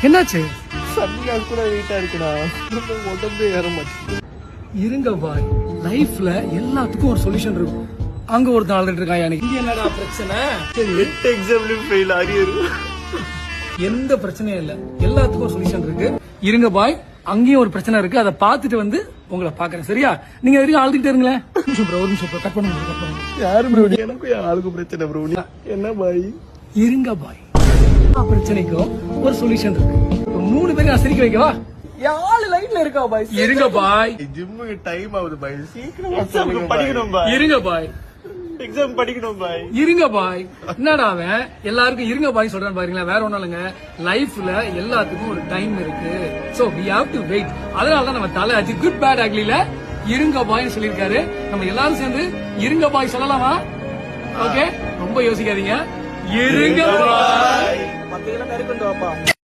என்னாச்சு? சன்னியா கூட வெயிட்டா இருக்குடா, உடம்பே ஏற மாட்டேங்குது. இருங்க பாய், லைஃப்ல எல்லாத்துக்கும் ஒரு சொல்யூஷன் இருக்கும். அங்க ஒரு நாள் இருக்கான். எனக்கு என்னடா பிரச்சனை? சரி, 8 எக்ஸாம்லயும் ஃபெயில், அரியர். எந்த பிரச்சனையும் இல்ல, எல்லாத்துக்கும் ஒரு சொல்யூஷன் இருக்கு. இருங்க பாய், அங்கேயும் ஒரு பிரச்சனை இருக்கு. அதை பார்த்துட்டு வந்து உங்களை பாக்குறேன், சரியா? நீங்க வரைக்கும் ஆளுகிட்டே இருங்களேன். ஒரு நிமிஷம் கட் பண்ணுங்க. யாரு ப்ரோ? எனக்கும் என் ஆளுக்கு பிரச்சனை ப்ரோ. என்ன பாய்? இருங்க பாய், பிரச்சனைக்கும் ஒரு சொல்யூஷன் இருக்கு. 3 பேரும் நான் சிரிக்க வைக்கவா? யாரு லைன்ல இருக்கா பாய்? இருங்க பாய், ஜிம்முக்கு டைம் ஆகுது பாய், சீக்கிரம் படிக்கணும் பாய். இருங்க பாய், எக்ஸாம் படிக்கணும் பாய். இருங்க பாய். என்னடா அவன் எல்லாருக்கும் இருங்க பாய் சொல்றான் பாருங்களா? வேற ஒண்ணும் இல்லைங்க, லைஃப்ல எல்லாத்துக்கும் ஒரு டைம் இருக்கு. So we have to wait. அதனாலதான் நம்ம தலை அஜி குட் பேட் அக்லில இருங்க பாய்னு சொல்லிருக்காரு. நம்ம எல்லாரும் சேர்ந்து இருங்க பாய் சொல்லலாமா? ஓகே, ரொம்ப யோசிக்காதீங்க. இருங்க பாய். 10 கிலோ கறி கொண்டு வாப்பா.